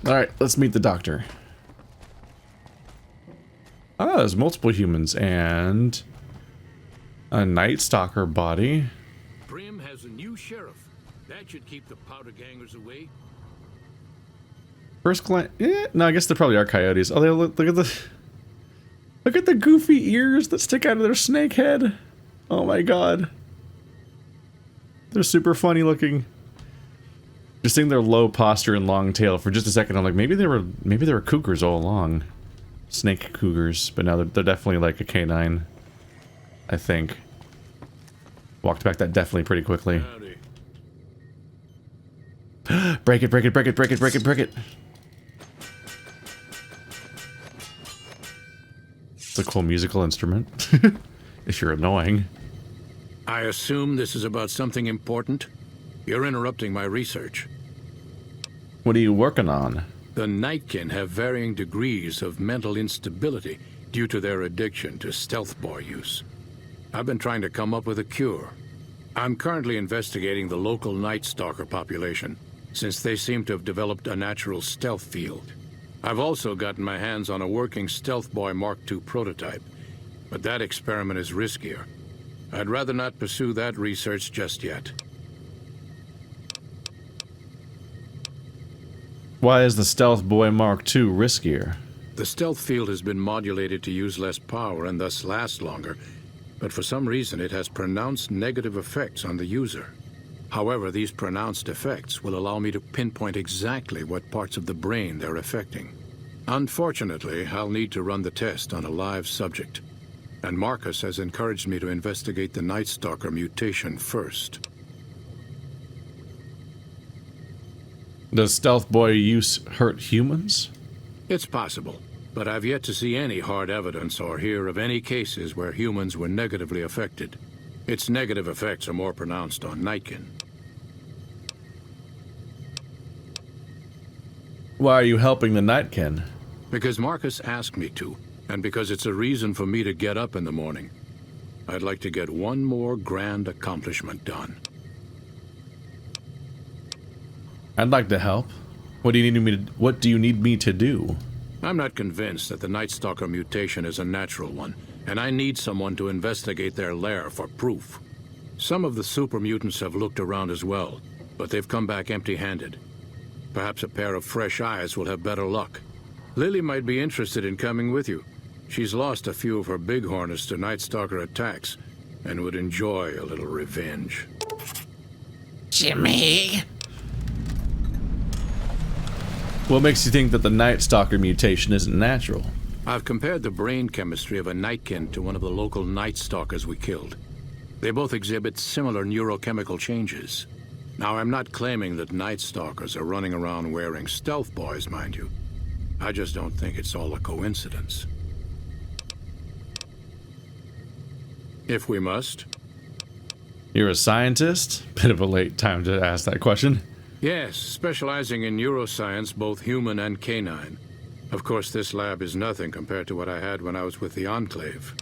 Alright, let's meet the doctor. Oh, there's multiple humans and a Night Stalker body. Prim has a new sheriff. That should keep the powder gangers away. First glance, no, I guess they probably are coyotes. Oh, they look at the goofy ears that stick out of their snake head. Oh my god, they're super funny looking. Just seeing their low posture and long tail for just a second, I'm like, maybe they were cougars all along, snake cougars. But now they're definitely like a canine. I think. Walked back that definitely pretty quickly. Break it, break it, break it, break it, break it, break it. It's a cool musical instrument. If you're annoying. I assume this is about something important? You're interrupting my research. What are you working on? The Nightkin have varying degrees of mental instability due to their addiction to stealth boy use. I've been trying to come up with a cure. I'm currently investigating the local Night Stalker population, since they seem to have developed a natural stealth field. I've also gotten my hands on a working Stealth Boy Mark II prototype, but that experiment is riskier. I'd rather not pursue that research just yet. Why is the Stealth Boy Mark II riskier? The stealth field has been modulated to use less power and thus last longer, but for some reason it has pronounced negative effects on the user. However, these pronounced effects will allow me to pinpoint exactly what parts of the brain they're affecting. Unfortunately, I'll need to run the test on a live subject, and Marcus has encouraged me to investigate the Night Stalker mutation first. Does Stealth Boy use hurt humans? It's possible, but I've yet to see any hard evidence or hear of any cases where humans were negatively affected. Its negative effects are more pronounced on Nightkin. Why are you helping the Nightkin? Because Marcus asked me to, and because it's a reason for me to get up in the morning. I'd like to get one more grand accomplishment done. I'd like to help. What do you need me to do? I'm not convinced that the Night Stalker mutation is a natural one, and I need someone to investigate their lair for proof. Some of the super mutants have looked around as well, but they've come back empty-handed. Perhaps a pair of fresh eyes will have better luck. Lily might be interested in coming with you. She's lost a few of her bighorners to Night Stalker attacks, and would enjoy a little revenge. Jimmy? What makes you think that the Night Stalker mutation isn't natural? I've compared the brain chemistry of a Nightkin to one of the local Night Stalkers we killed. They both exhibit similar neurochemical changes. Now, I'm not claiming that Night Stalkers are running around wearing stealth boys, mind you. I just don't think it's all a coincidence. If we must. You're a scientist? Bit of a late time to ask that question. Yes, specializing in neuroscience, both human and canine. Of course, this lab is nothing compared to what I had when I was with the Enclave.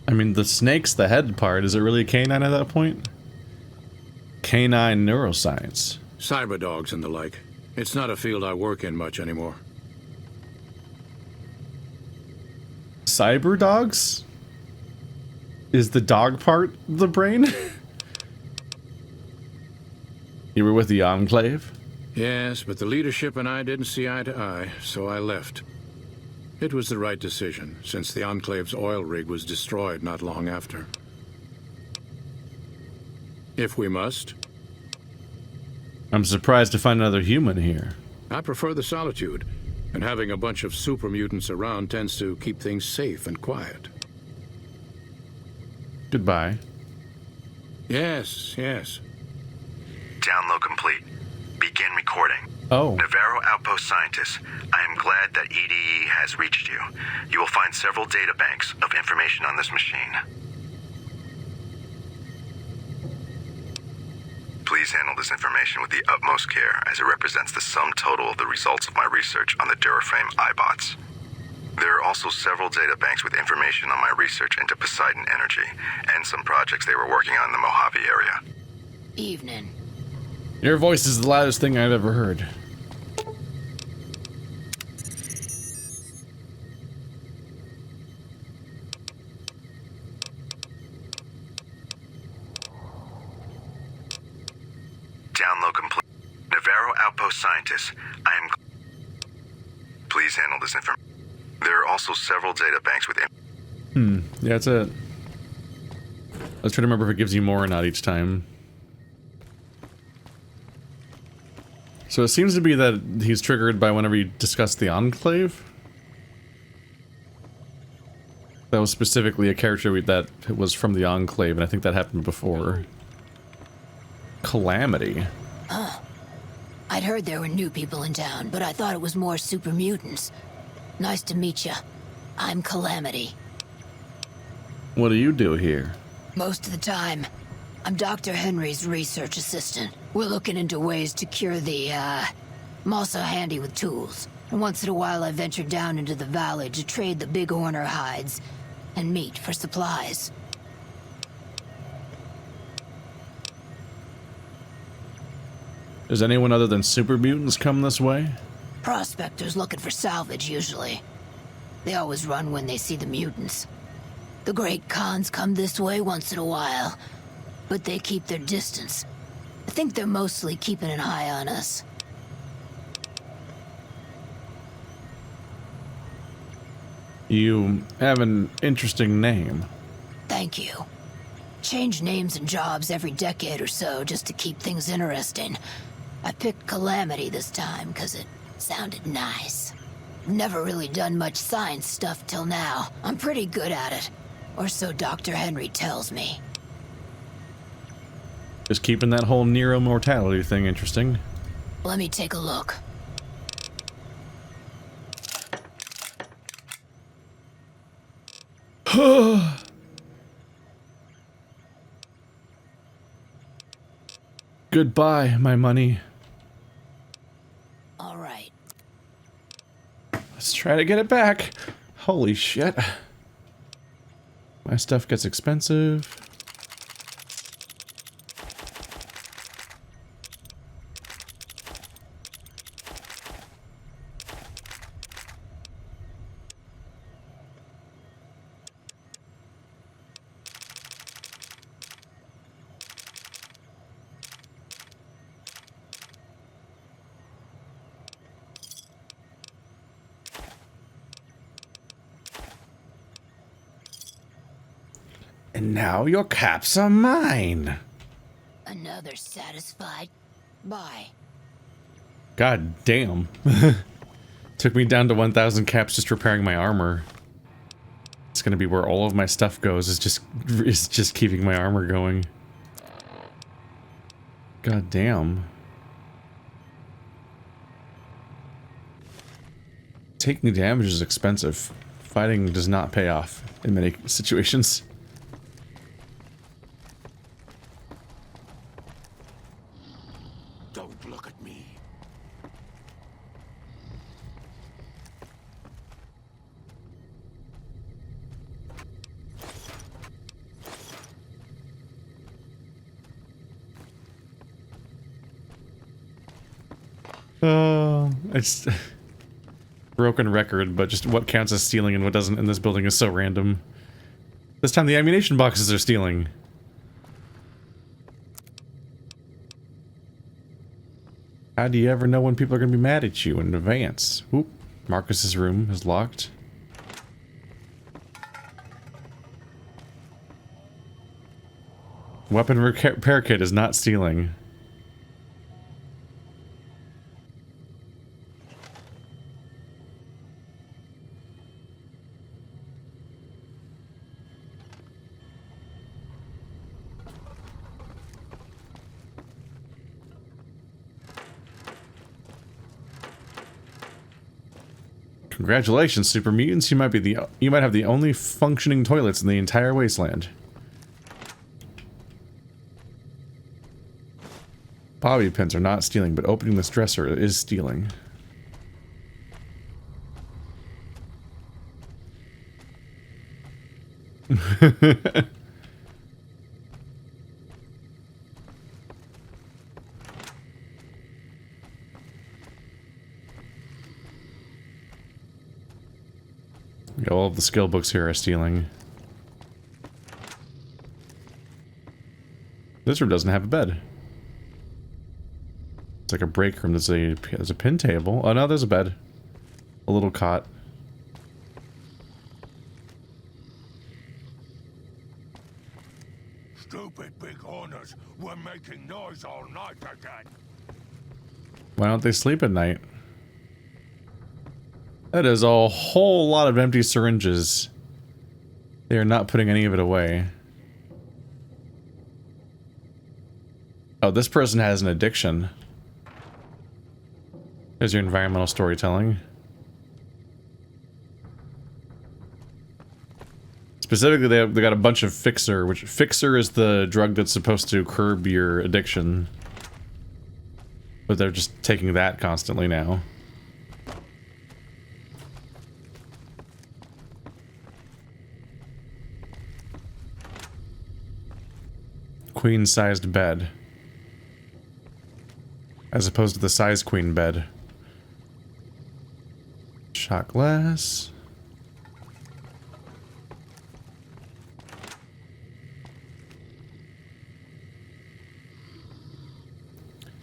I mean, the snake's the head part. Is it really a canine at that point? Canine neuroscience. Cyber dogs and the like. It's not a field I work in much anymore. Cyber dogs? Is the dog part the brain? You were with the Enclave? Yes, but the leadership and I didn't see eye to eye, so I left. It was the right decision, since the Enclave's oil rig was destroyed not long after. If we must. I'm surprised to find another human here. I prefer the solitude, and having a bunch of super mutants around tends to keep things safe and quiet. Goodbye. Yes, yes. Download complete. Begin recording. Oh. Navarro Outpost Scientist, I am glad that EDE has reached you. You will find several data banks of information on this machine. Please handle this information with the utmost care, as it represents the sum total of the results of my research on the Duraframe iBots. There are also several data banks with information on my research into Poseidon Energy, and some projects they were working on in the Mojave area. Evening. Your voice is the loudest thing I've ever heard. scientists. Please handle this information. There are also several data banks with... Yeah, it's a... Let's try to remember if it gives you more or not each time. So it seems to be that he's triggered by whenever you discuss the Enclave. That was specifically a character that was from the Enclave, and I think that happened before. Calamity. Huh. I'd heard there were new people in town, but I thought it was more super mutants. Nice to meet ya. I'm Calamity. What do you do here? Most of the time, I'm Dr. Henry's research assistant. We're looking into ways to cure the, I'm also handy with tools. And once in a while I venture down into the valley to trade the big horner hides and meat for supplies. Does anyone other than super mutants come this way? Prospectors looking for salvage, usually. They always run when they see the mutants. The great Khans come this way once in a while, but they keep their distance. I think they're mostly keeping an eye on us. You have an interesting name. Thank you. Change names and jobs every decade or so just to keep things interesting. I picked Calamity this time because it sounded nice. Never really done much science stuff till now. I'm pretty good at it. Or so Dr. Henry tells me. Just keeping that whole Nero mortality thing interesting. Let me take a look. Goodbye, my money. All right. Let's try to get it back. Holy shit. My stuff gets expensive. And now your caps are mine. Another satisfied. Bye. God damn. Took me down to 1,000 caps just repairing my armor. It's gonna be where all of my stuff goes, is just keeping my armor going. God damn. Taking damage is expensive. Fighting does not pay off in many situations. Don't look at me. It's broken record, but just what counts as stealing and what doesn't in this building is so random. This time the ammunition boxes are stealing. How do you ever know when people are going to be mad at you in advance? Oop, Marcus's room is locked. Weapon repair kit is not stealing. Congratulations, super mutants. You might have the only functioning toilets in the entire wasteland. Bobby pins are not stealing, but opening this dresser is stealing. All of the skill books here are stealing. This room doesn't have a bed. It's like a break room. There's a pin table. Oh no, there's a bed. A little cot. Stupid big horners were making noise all night again. Why don't they sleep at night? That is a whole lot of empty syringes. They are not putting any of it away. Oh, this person has an addiction. There's your environmental storytelling. Specifically, they got a bunch of Fixer, which Fixer is the drug that's supposed to curb your addiction. But they're just taking that constantly now. Queen-sized bed. As opposed to the size queen bed. Shot glass.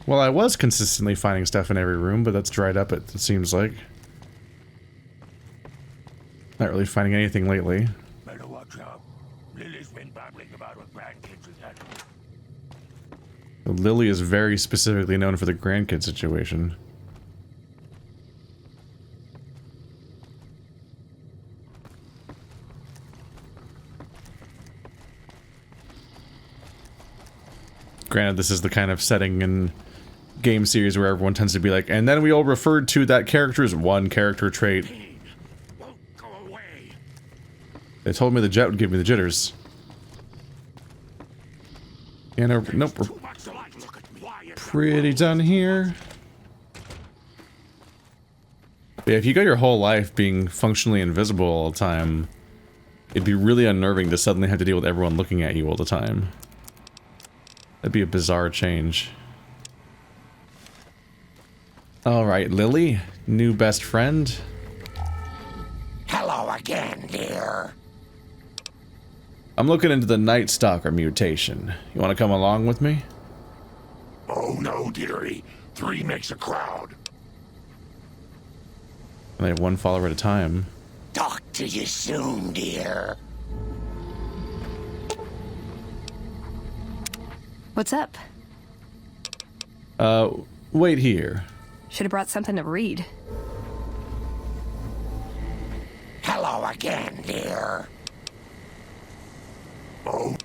Well, I was consistently finding stuff in every room, but that's dried up, it seems like. Not really finding anything lately. Better watch out. Lily's been babbling about her grandkids again. Lily is very specifically known for the grandkid situation. Granted, this is the kind of setting in game series where everyone tends to be like, and then we all referred to that character's one character trait. Keene won't go away. They told me the jet would give me the jitters. Yeah, no, nope, we're Too much light. Look at me. Why is pretty done here. Yeah, if you go your whole life being functionally invisible all the time, it'd be really unnerving to suddenly have to deal with everyone looking at you all the time. That'd be a bizarre change. Alright, Lily, new best friend. Hello again, dear. I'm looking into the Night Stalker mutation. You want to come along with me? Oh no, dearie. 3 makes a crowd. I have one follower at a time. Talk to you soon, dear. What's up? Wait here. Should have brought something to read. Hello again, dear. Oh,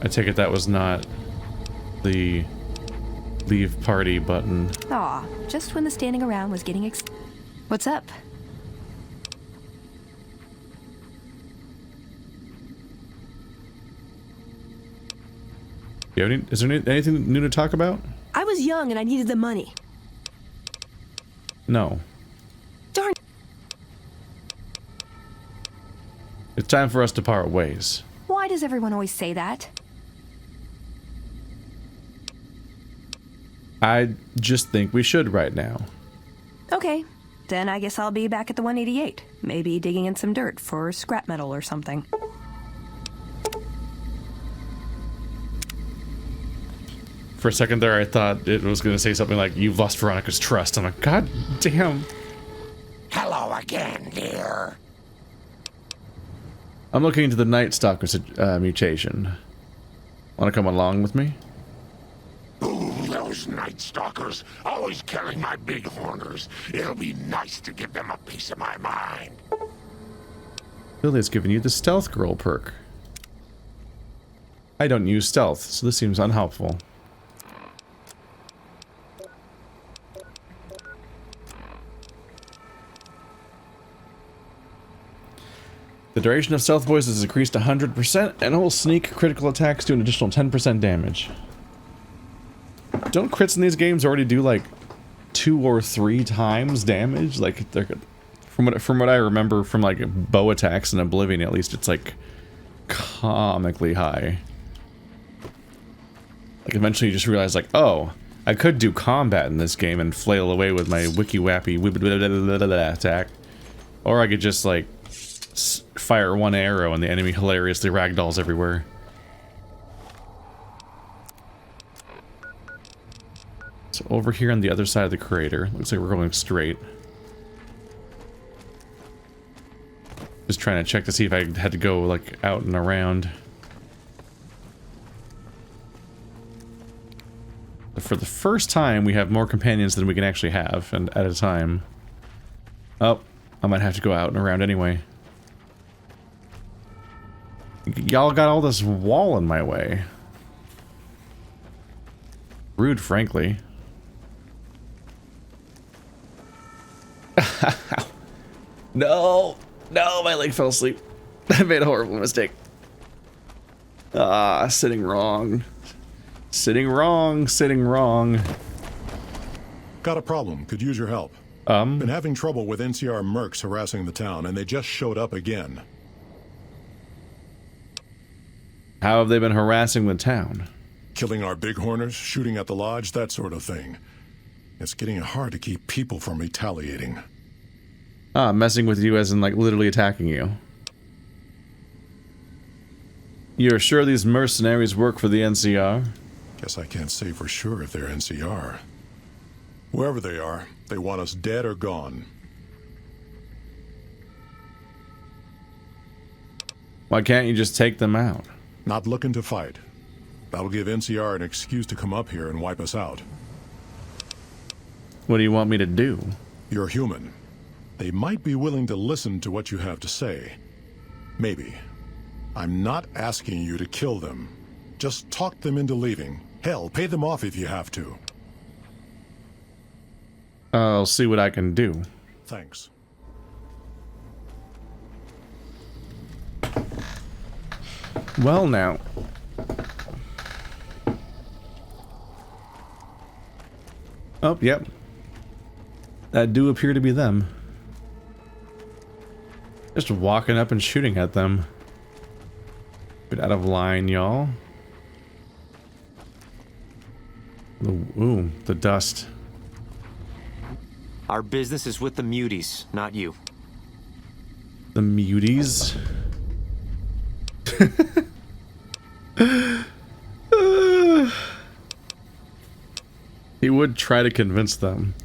I take it that was not the leave party button. Aw, just when the standing around was getting What's up? You have is there anything new to talk about? I was young and I needed the money. No. Darn. It's time for us to part ways. Why does everyone always say that? I just think we should right now. Okay, then I guess I'll be back at the 188. Maybe digging in some dirt for scrap metal or something. For a second there, I thought it was going to say something like, "You've lost Veronica's trust." I'm like, God damn. hello again, dear. I'm looking into the Night Stalker mutation. Want to come along with me? Ooh, those night stalkers, always killing my big horners. It'll be nice to give them a piece of my mind. Lily's giving you the Stealth Girl perk. I don't use stealth, so this seems unhelpful. The duration of Stealth Voice is increased 100%, and it will sneak critical attacks to an additional 10% damage. Don't crits in these games already do like 2 or 3 times damage? Like, they're, from what I remember from like bow attacks in Oblivion, at least, it's like comically high. Like eventually you just realize like, oh, I could do combat in this game and flail away with my wiki-wappy attack, or I could just like fire one arrow and the enemy hilariously ragdolls everywhere. So over here on the other side of the crater. Looks like we're going straight. Just trying to check to see if I had to go, like, out and around. But for the first time, we have more companions than we can actually have, and at a time. Oh, I might have to go out and around anyway. Y'all got all this wall in my way. Rude, frankly. No! No, my leg fell asleep. I made a horrible mistake. Ah, sitting wrong. Sitting wrong, sitting wrong. Got a problem. Could use your help. Been having trouble with NCR mercs harassing the town, and they just showed up again. How have they been harassing the town? Killing our bighorners, shooting at the lodge, that sort of thing. It's getting hard to keep people from retaliating. Ah, messing with you as in, like, literally attacking you. You're sure these mercenaries work for the NCR? Guess I can't say for sure if they're NCR. Whoever they are, they want us dead or gone. Why can't you just take them out? Not looking to fight. That'll give NCR an excuse to come up here and wipe us out. What do you want me to do? You're human. They might be willing to listen to what you have to say. Maybe. I'm not asking you to kill them. Just talk them into leaving. Hell, pay them off if you have to. I'll see what I can do. Thanks. Well, now. Oh, yep. That do appear to be them. Just walking up and shooting at them. Get out of line, y'all. Ooh, the dust. Our business is with the muties, not you. The muties? He would try to convince them.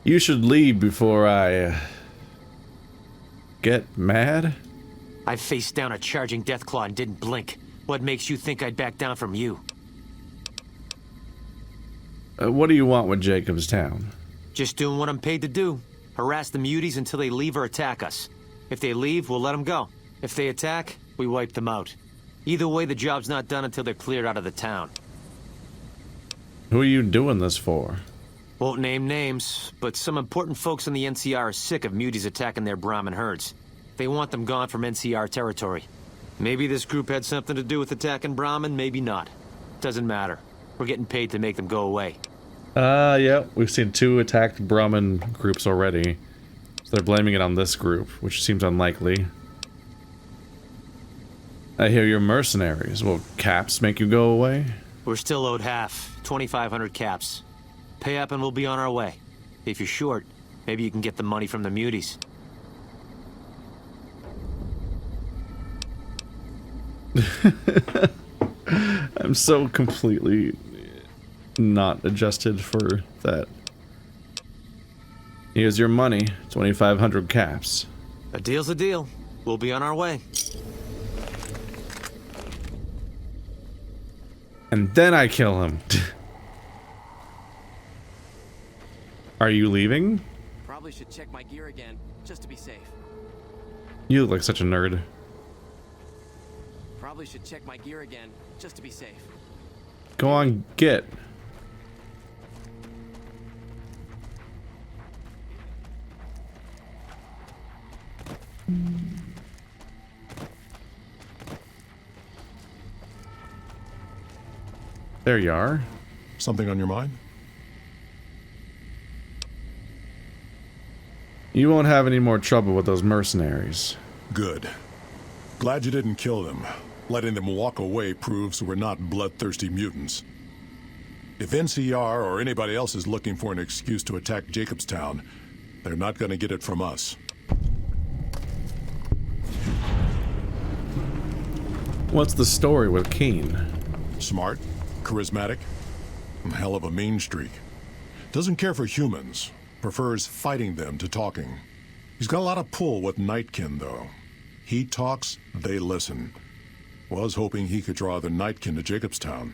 You should leave before I get mad? I faced down a charging Deathclaw and didn't blink. What makes you think I'd back down from you? What do you want with Jacobstown? Just doing what I'm paid to do. Harass the muties until they leave or attack us. If they leave, we'll let them go. If they attack, we wipe them out. Either way, the job's not done until they're cleared out of the town. Who are you doing this for? Won't name names, but some important folks in the NCR are sick of muties attacking their Brahmin herds. They want them gone from NCR territory. Maybe this group had something to do with attacking Brahmin, maybe not. Doesn't matter. We're getting paid to make them go away. Yeah, we've seen 2 attacked Brahmin groups already. So they're blaming it on this group, which seems unlikely. I hear you're mercenaries. Will caps make you go away? We're still owed half, 2,500 caps. Pay up and we'll be on our way. If you're short, maybe you can get the money from the muties. I'm so completely not adjusted for that. Here's your money, 2,500 caps. A deal's a deal. We'll be on our way. And then I kill him. Are you leaving? Probably should check my gear again, just to be safe. You look like such a nerd. Probably should check my gear again, just to be safe. Go on, get. There you are. Something on your mind? You won't have any more trouble with those mercenaries. Good. Glad you didn't kill them. Letting them walk away proves we're not bloodthirsty mutants. If NCR or anybody else is looking for an excuse to attack Jacobstown, they're not gonna get it from us. What's the story with Keene? Smart, charismatic, Hell of a mean streak. Doesn't care for humans. Prefers fighting them to talking. He's got a lot of pull with Nightkin, though. He talks, they listen. Was hoping he could draw the Nightkin to Jacobstown.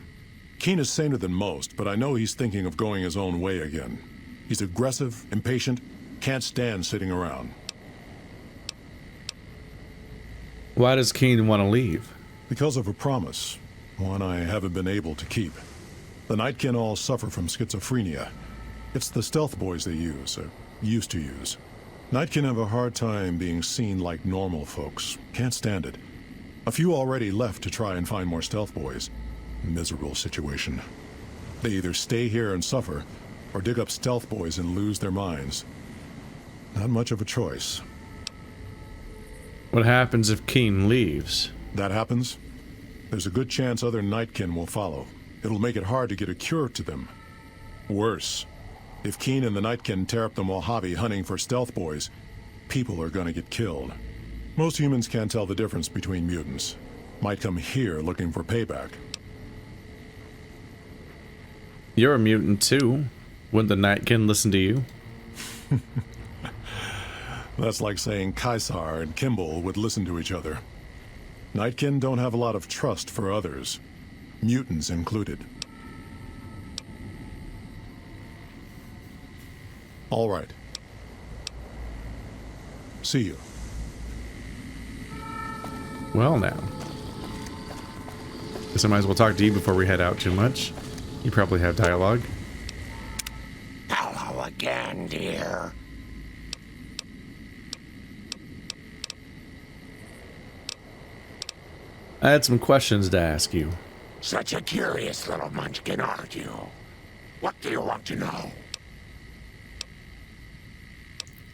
Keene is saner than most, but I know he's thinking of going his own way again. He's aggressive, impatient, can't stand sitting around. Why does Keene want to leave? Because of a promise. One I haven't been able to keep. The Nightkin all suffer from schizophrenia. It's the stealth boys they use, or used to use. Nightkin have a hard time being seen like normal folks. Can't stand it. A few already left to try and find more stealth boys. Miserable situation. They either stay here and suffer, or dig up stealth boys and lose their minds. Not much of a choice. What happens if Keene leaves? That happens, there's a good chance other Nightkin will follow. It'll make it hard to get a cure to them. Worse, if Keene and the Nightkin tear up the Mojave hunting for stealth boys, people are gonna get killed. Most humans can't tell the difference between mutants. Might come here looking for payback. You're a mutant too. Wouldn't the Nightkin listen to you? That's like saying Caesar and Kimball would listen to each other. Nightkin don't have a lot of trust for others, mutants included. All right. See you. Well now. Guess I might as well talk to you before we head out too much. You probably have dialogue. Hello again, dear. I had some questions to ask you. Such a curious little munchkin, aren't you? What do you want to know?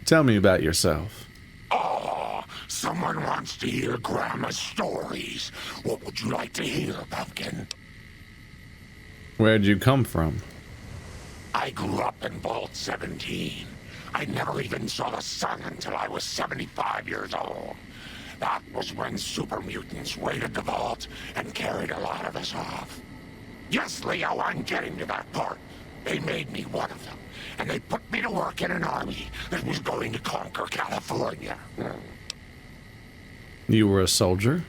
Tell me about yourself. Oh, someone wants to hear Grandma's stories. What would you like to hear, Pumpkin? Where'd you come from? I grew up in Vault 17. I never even saw the sun until I was 75 years old. That was when super mutants raided the vault and carried a lot of us off. Yes, Leo, I'm getting to that part. They made me one of them, and they put me to work in an army that was going to conquer California. You were a soldier?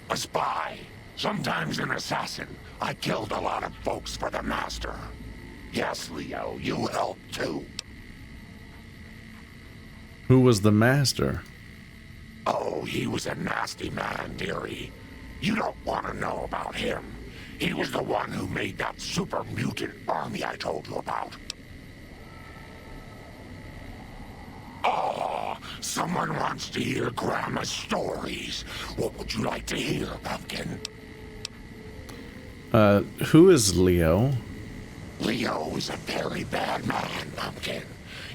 A spy. Sometimes an assassin. I killed a lot of folks for the Master. Yes, Leo, you helped too. Who was the Master? Oh, he was a nasty man, dearie. You don't want to know about him. He was the one who made that super mutant army I told you about. Oh, someone wants to hear Grandma's stories. What would you like to hear, Pumpkin? Who is Leo? Leo is a very bad man, Pumpkin.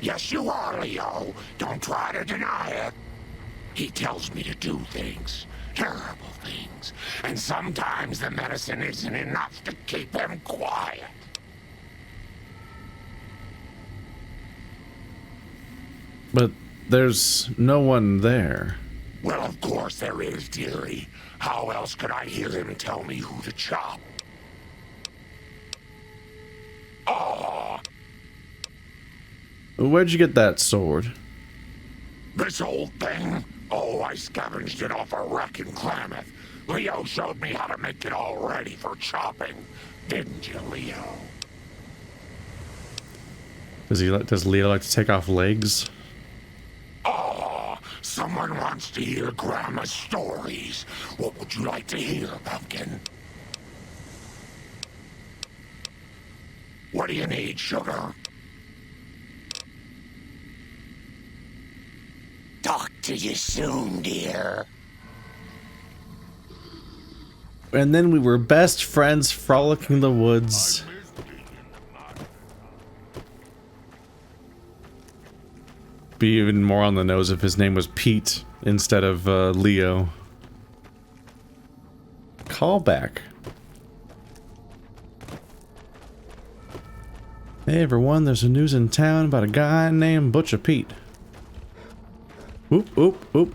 Yes, you are, Leo. Don't try to deny it. He tells me to do things, terrible things, and sometimes the medicine isn't enough to keep him quiet. But there's no one there. Well, of course there is, dearie. How else could I hear him tell me who to chop? Oh, Where'd you get that sword? this old thing? Oh, I scavenged it off a wreck in Klamath. Leo showed me how to make it all ready for chopping. Didn't you, Leo? Does Leo like to take off legs? Oh, someone wants to hear Grandma's stories. What would you like to hear, Pumpkin? What do you need, sugar? Talk to you soon, dear. And then we were best friends frolicking the woods. Be even more on the nose if his name was Pete instead of Leo. Callback. Hey everyone, there's a news in town about a guy named Butcher Pete. Oop, oop, oop.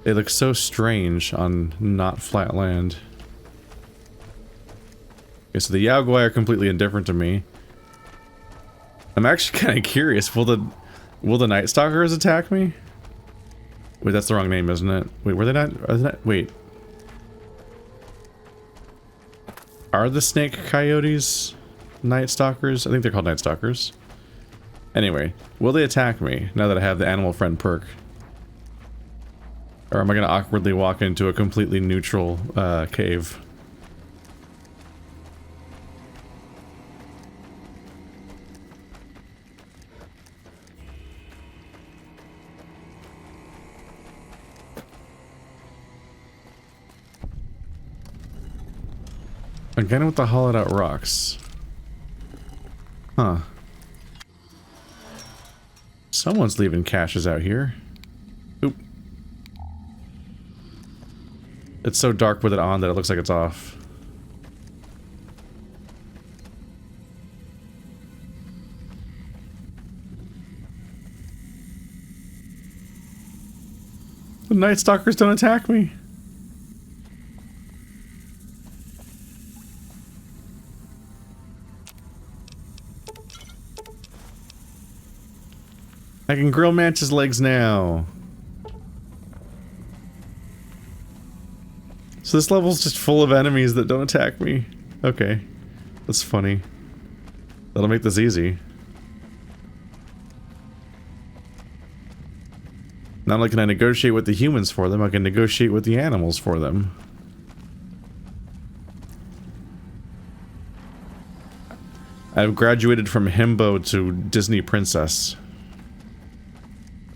They look so strange on not flat land. Okay, so the Yaogwai are completely indifferent to me. I'm actually kind of curious. Will the Night Stalkers attack me? Wait, that's the wrong name, isn't it? Wait, were they not? Are they not? Wait. Are the snake coyotes Night Stalkers? I think they're called Night Stalkers. Anyway, will they attack me now that I have the animal friend perk? Or am I going to awkwardly walk into a completely neutral cave? Again with the hollowed out rocks. Huh. Someone's leaving caches out here. Oop. It's so dark with it on that it looks like it's off. The Night Stalkers don't attack me. I can grill Manch's legs now. So this level's just full of enemies that don't attack me. Okay. That's funny. That'll make this easy. Not only can I negotiate with the humans for them, I can negotiate with the animals for them. I've graduated from himbo to Disney princess.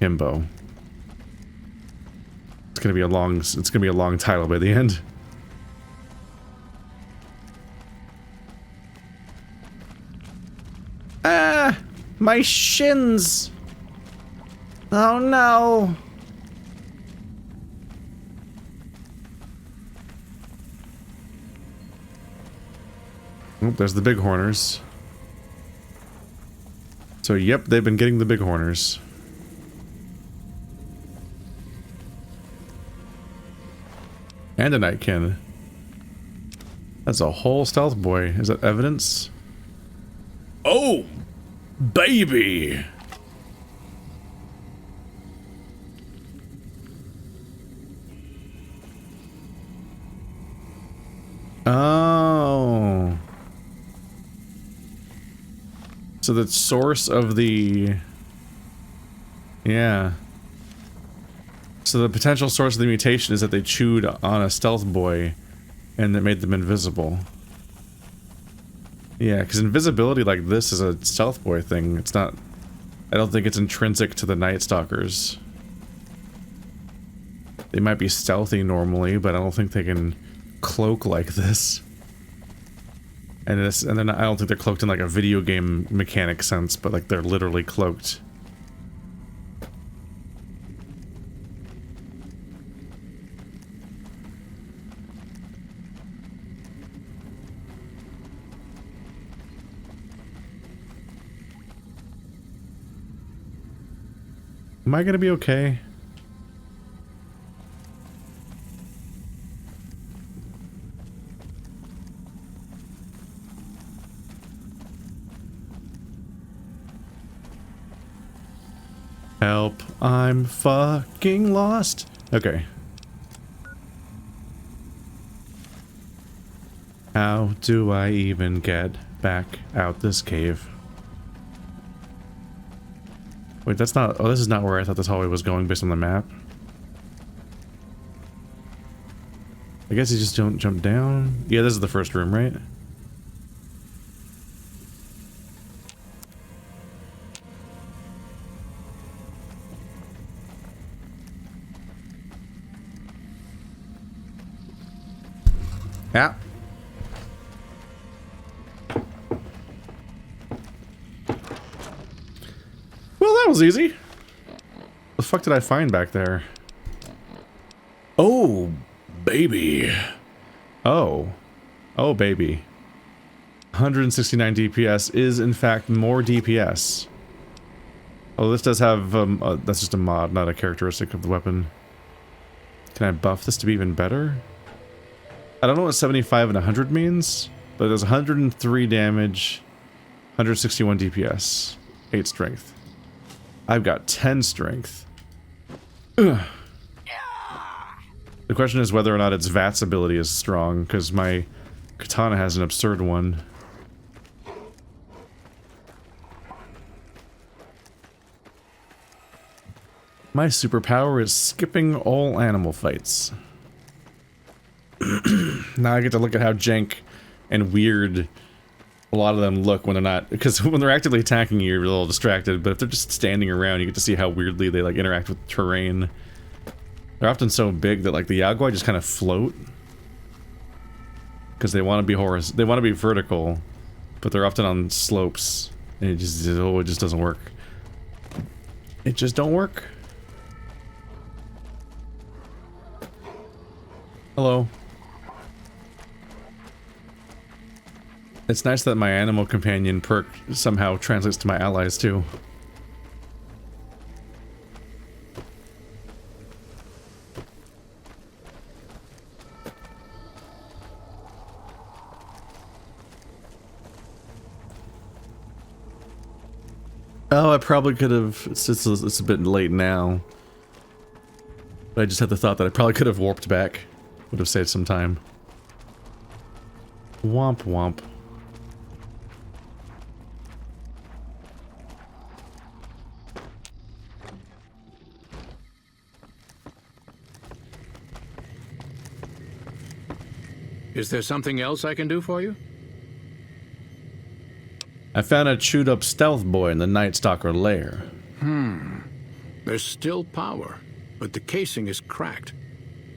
Himbo. It's gonna be a long title by the end. Ah! My shins! Oh no! Oh, there's the bighorners. So yep, they've been getting the bighorners. And a nightkin. That's a whole stealth boy. Is that evidence? Oh! Baby! Oh. So the source of the... Yeah. So the potential source of the mutation is that they chewed on a stealth boy and that made them invisible. Yeah, because invisibility like this is a stealth boy thing. It's not... I don't think it's intrinsic to the Night Stalkers. They might be stealthy normally, but I don't think they can cloak like this. And then I don't think they're cloaked in like a video game mechanic sense, but like they're literally cloaked. Am I gonna be okay? Help, I'm fucking lost. Okay. How do I even get back out this cave? Wait, that's not... Oh, this is not where I thought this hallway was going based on the map. I guess you just don't jump down. Yeah, this is the first room, right? Yeah. Well, that was easy. The fuck did I find back there? Oh, baby. Oh. Oh, baby. 169 DPS is, in fact, more DPS. Oh, this does have, that's just a mod, not a characteristic of the weapon. Can I buff this to be even better? I don't know what 75 and 100 means. But there's 103 damage, 161 DPS, 8 strength. I've got 10 strength. Ugh. The question is whether or not its VATS ability is strong, because my katana has an absurd one. My superpower is skipping all animal fights. Now I get to look at how jank and weird a lot of them look when they're not, because when they're actively attacking you, you're a little distracted, but if they're just standing around, you get to see how weirdly they like interact with terrain. They're often so big that like the Yagwai just kind of float. Because they want to be they want to be vertical, but they're often on slopes, and it just doesn't work. It just don't work. Hello. It's nice that my animal companion perk somehow translates to my allies too. Oh, I probably could have. It's a bit late now. But I just had the thought that I probably could have warped back. Would have saved some time. Womp womp. Is there something else I can do for you? I found a chewed up stealth boy in the Night Stalker lair. There's still power, but the casing is cracked.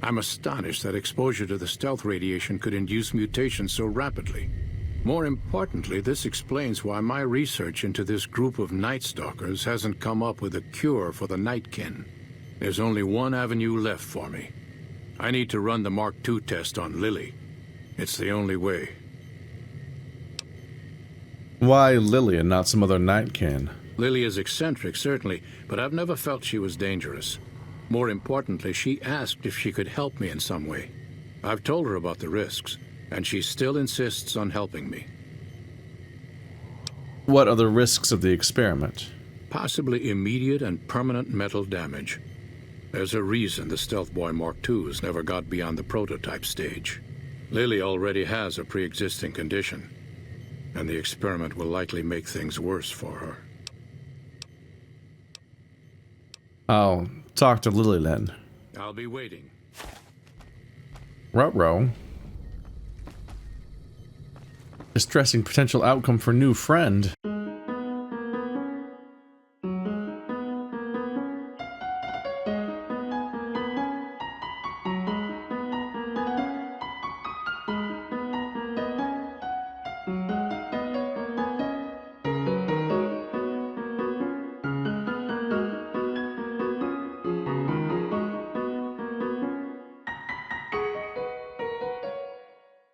I'm astonished that exposure to the stealth radiation could induce mutations so rapidly. More importantly, this explains why my research into this group of Night Stalkers hasn't come up with a cure for the Nightkin. There's only one avenue left for me. I need to run the Mark II test on Lily. It's the only way. Why Lily and not some other Nightkin? Lily is eccentric, certainly, but I've never felt she was dangerous. More importantly, she asked if she could help me in some way. I've told her about the risks, and she still insists on helping me. What are the risks of the experiment? Possibly immediate and permanent metal damage. There's a reason the Stealth Boy Mark IIs never got beyond the prototype stage. Lily already has a pre-existing condition, and the experiment will likely make things worse for her. I'll talk to Lily then. I'll be waiting. Ruh-roh. Distressing potential outcome for new friend.